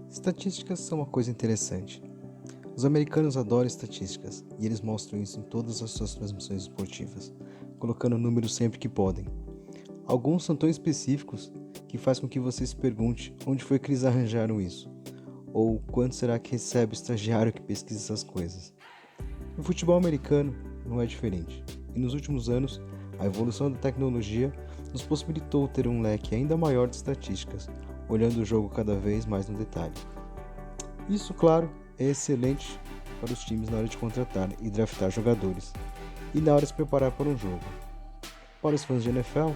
Estatísticas são uma coisa interessante. Os americanos adoram estatísticas e eles mostram isso em todas as suas transmissões esportivas, colocando números sempre que podem. Alguns são tão específicos que faz com que você se pergunte onde foi que eles arranjaram isso, ou quanto será que recebe o estagiário que pesquisa essas coisas. No futebol americano não é diferente, e nos últimos anos, a evolução da tecnologia nos possibilitou ter um leque ainda maior de estatísticas, olhando o jogo cada vez mais no detalhe. Isso, claro, é excelente para os times na hora de contratar e draftar jogadores, e na hora de se preparar para um jogo. Para os fãs de NFL,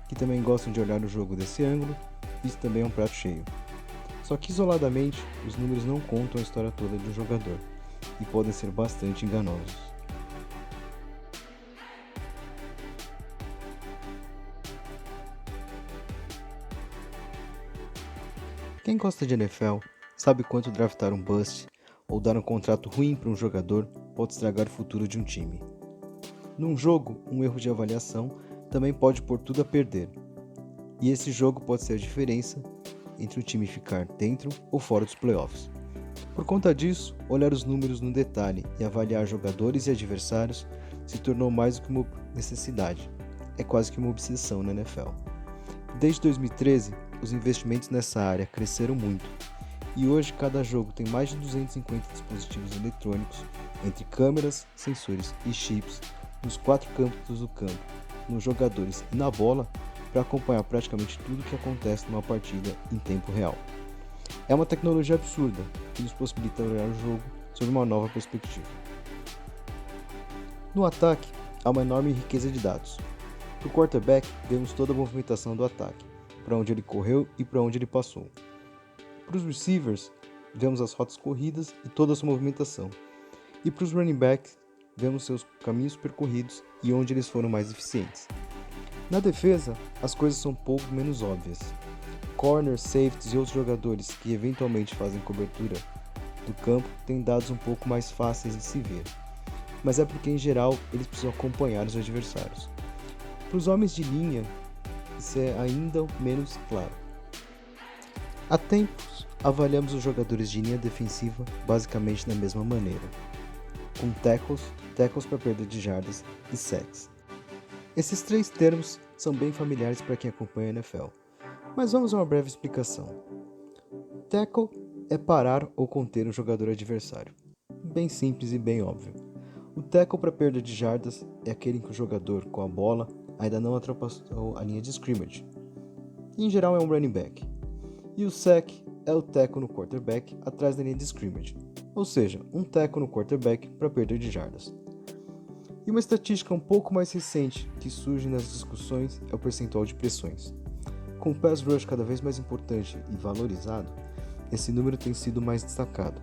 que também gostam de olhar o jogo desse ângulo, isso também é um prato cheio. Só que isoladamente, os números não contam a história toda de um jogador, e podem ser bastante enganosos. Quem gosta de NFL sabe quanto draftar um bust ou dar um contrato ruim para um jogador pode estragar o futuro de um time. Num jogo, um erro de avaliação também pode pôr tudo a perder, e esse jogo pode ser a diferença entre o time ficar dentro ou fora dos playoffs. Por conta disso, olhar os números no detalhe e avaliar jogadores e adversários se tornou mais do que uma necessidade, é quase que uma obsessão na NFL. Desde 2013, os investimentos nessa área cresceram muito, e hoje cada jogo tem mais de 250 dispositivos eletrônicos, entre câmeras, sensores e chips, nos 4 campos do campo, nos jogadores e na bola, para acompanhar praticamente tudo o que acontece numa partida em tempo real. É uma tecnologia absurda que nos possibilita olhar o jogo sob uma nova perspectiva. No ataque, há uma enorme riqueza de dados. Para o quarterback, vemos toda a movimentação do ataque, para onde ele correu e para onde ele passou. Para os receivers, vemos as rotas corridas e toda a sua movimentação. E para os running backs, vemos seus caminhos percorridos e onde eles foram mais eficientes. Na defesa, as coisas são um pouco menos óbvias. Corners, safeties e outros jogadores que eventualmente fazem cobertura do campo têm dados um pouco mais fáceis de se ver, mas é porque em geral eles precisam acompanhar os adversários. Para os homens de linha, isso é ainda menos claro. Há tempos, avaliamos os jogadores de linha defensiva basicamente da mesma maneira, com tackles para perda de jardas e sacks. Esses 3 termos são bem familiares para quem acompanha a NFL, mas vamos a uma breve explicação. Tackle é parar ou conter um jogador adversário. Bem simples e bem óbvio. O tackle para perda de jardas é aquele em que o jogador com a bola ainda não ultrapassou a linha de scrimmage. Em geral é um running back. E o sack é o tackle no quarterback atrás da linha de scrimmage, ou seja, um tackle no quarterback para perda de jardas. E uma estatística um pouco mais recente que surge nas discussões é o percentual de pressões. Com o pass rush cada vez mais importante e valorizado, esse número tem sido mais destacado.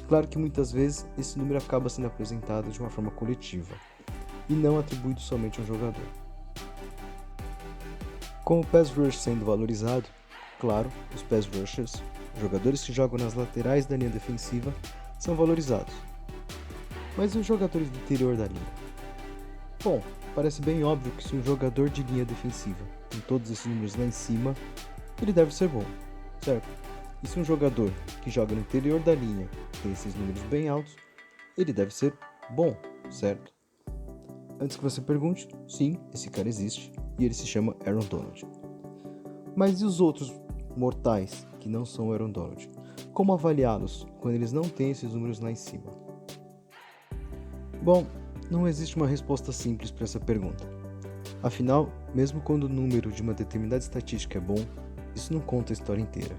Claro que muitas vezes esse número acaba sendo apresentado de uma forma coletiva, e não atribuído somente a um jogador. Com o pass rush sendo valorizado, claro, os pass rushers, jogadores que jogam nas laterais da linha defensiva, são valorizados. Mas e os jogadores do interior da linha? Bom, parece bem óbvio que se um jogador de linha defensiva tem todos esses números lá em cima, ele deve ser bom, certo? E se um jogador que joga no interior da linha tem esses números bem altos, ele deve ser bom, certo? Antes que você pergunte, sim, esse cara existe e ele se chama Aaron Donald. Mas e os outros mortais que não são Aaron Donald? Como avaliá-los quando eles não têm esses números lá em cima? Bom, não existe uma resposta simples para essa pergunta. Afinal, mesmo quando o número de uma determinada estatística é bom, isso não conta a história inteira.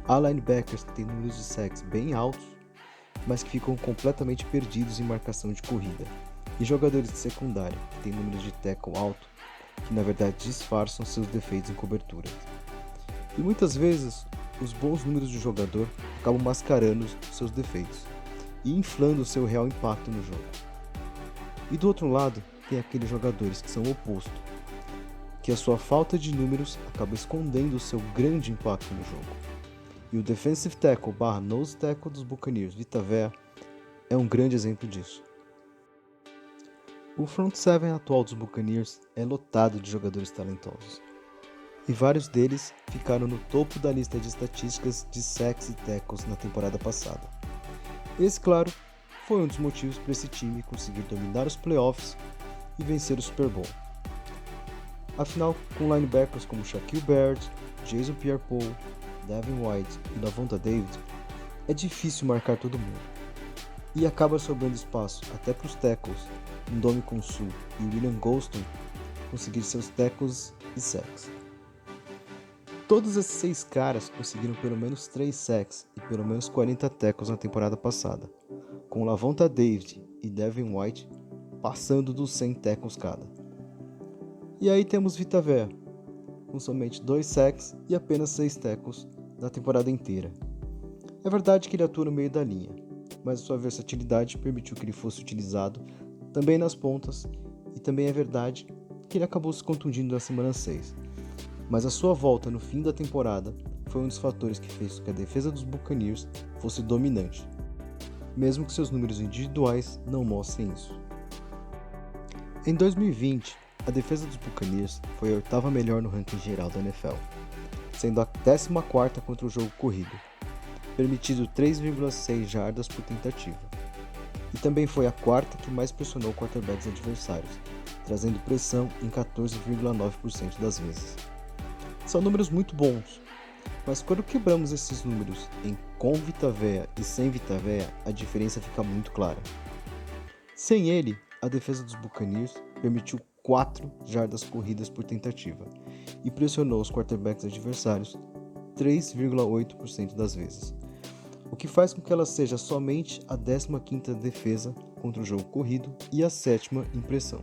Há linebackers que têm números de sacks bem altos, mas que ficam completamente perdidos em marcação de corrida, e jogadores de secundária que têm números de tackle alto, que na verdade disfarçam seus defeitos em cobertura. E muitas vezes, os bons números do jogador acabam mascarando seus defeitos e inflando o seu real impacto no jogo. E do outro lado, tem aqueles jogadores que são o oposto, que a sua falta de números acaba escondendo o seu grande impacto no jogo. E o defensive tackle / nose tackle dos Buccaneers, Vita Vea, é um grande exemplo disso. O front seven atual dos Buccaneers é lotado de jogadores talentosos. e vários deles ficaram no topo da lista de estatísticas de sacks e tackles na temporada passada. Esse, claro, foi um dos motivos para esse time conseguir dominar os playoffs e vencer o Super Bowl. Afinal, com linebackers como Shaquille Barrett, Jason Pierre-Paul, Devin White e Lavonte David, é difícil marcar todo mundo. E acaba sobrando espaço até para os tackles, Ndamukong Suh e William Gholston conseguir seus tackles e sacks. Todos esses 6 caras conseguiram pelo menos 3 sacks e pelo menos 40 tackles na temporada passada, com Lavonte David e Devin White passando dos 100 tackles cada. E aí temos Vita Vea, com somente 2 sacks e apenas 6 tackles na temporada inteira. É verdade que ele atua no meio da linha, mas sua versatilidade permitiu que ele fosse utilizado também nas pontas, e também é verdade que ele acabou se contundindo na semana 6. Mas a sua volta no fim da temporada foi um dos fatores que fez com que a defesa dos Buccaneers fosse dominante, mesmo que seus números individuais não mostrem isso. Em 2020, a defesa dos Buccaneers foi a 8ª melhor no ranking geral da NFL, sendo a 14ª contra o jogo corrido, permitindo 3,6 jardas por tentativa. E também foi a 4ª que mais pressionou quarterbacks adversários, trazendo pressão em 14,9% das vezes. São números muito bons, mas quando quebramos esses números em com Vita Vea e sem Vita Vea, a diferença fica muito clara. Sem ele, a defesa dos Buccaneers permitiu 4 jardas corridas por tentativa e pressionou os quarterbacks adversários 3,8% das vezes, o que faz com que ela seja somente a 15ª defesa contra o jogo corrido e a 7ª em pressão.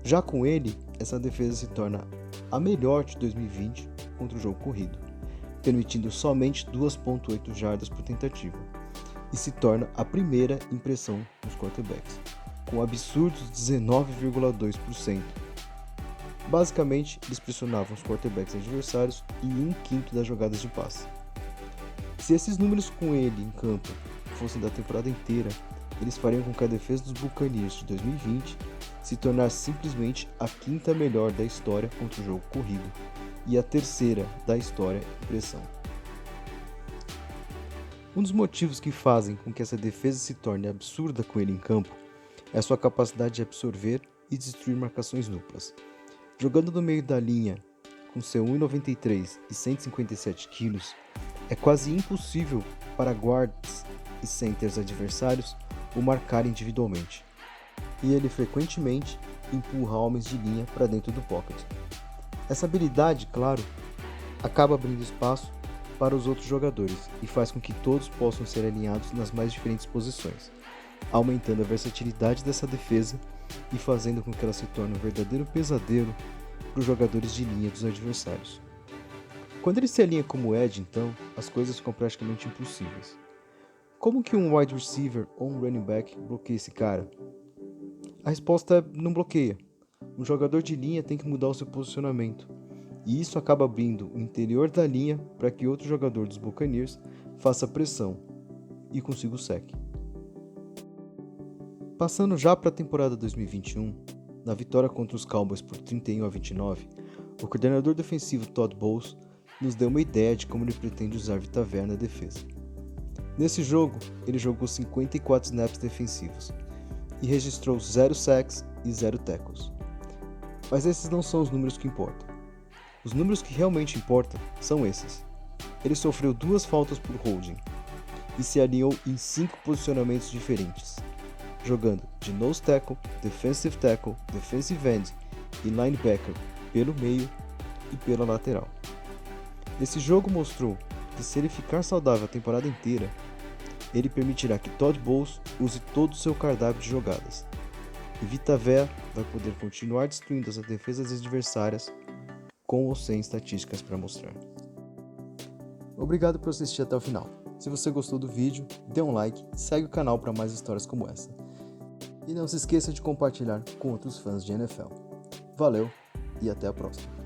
Já com ele, essa defesa se torna a melhor de 2020 contra o jogo corrido, permitindo somente 2,8 jardas por tentativa, e se torna a primeira em pressão nos quarterbacks, com absurdos 19,2%. Basicamente, eles pressionavam os quarterbacks adversários em 1/5 das jogadas de passe. Se esses números com ele em campo fossem da temporada inteira, eles fariam com que a defesa dos Buccaneers de 2020 se tornasse simplesmente a 5ª melhor da história contra o jogo corrido e a 3ª da história em pressão. Um dos motivos que fazem com que essa defesa se torne absurda com ele em campo é a sua capacidade de absorver e destruir marcações duplas. Jogando no meio da linha, com seu 1,93 e 157 kg, é quase impossível para guards e centers adversários o marcar individualmente, e ele frequentemente empurra homens de linha para dentro do pocket. Essa habilidade, claro, acaba abrindo espaço para os outros jogadores e faz com que todos possam ser alinhados nas mais diferentes posições, aumentando a versatilidade dessa defesa e fazendo com que ela se torne um verdadeiro pesadelo para os jogadores de linha dos adversários. Quando ele se alinha como edge, então, as coisas ficam praticamente impossíveis. Como que um wide receiver ou um running back bloqueia esse cara? A resposta é não bloqueia. Um jogador de linha tem que mudar o seu posicionamento, e isso acaba abrindo o interior da linha para que outro jogador dos Buccaneers faça pressão e consiga o sack. Passando já para a temporada 2021, na vitória contra os Cowboys por 31-29, o coordenador defensivo Todd Bowles nos deu uma ideia de como ele pretende usar Vita Vea na defesa. Nesse jogo, ele jogou 54 snaps defensivos e registrou 0 sacks e 0 tackles. Mas esses não são os números que importam. Os números que realmente importam são esses. Ele sofreu 2 faltas por holding e se alinhou em 5 posicionamentos diferentes, jogando de nose tackle, defensive end e linebacker pelo meio e pela lateral. Esse jogo mostrou que se ele ficar saudável a temporada inteira, ele permitirá que Todd Bowles use todo o seu cardápio de jogadas, e Vita Vea vai poder continuar destruindo as defesas adversárias com ou sem estatísticas para mostrar. Obrigado por assistir até o final. Se você gostou do vídeo, dê um like e segue o canal para mais histórias como essa. E não se esqueça de compartilhar com outros fãs de NFL. Valeu e até a próxima.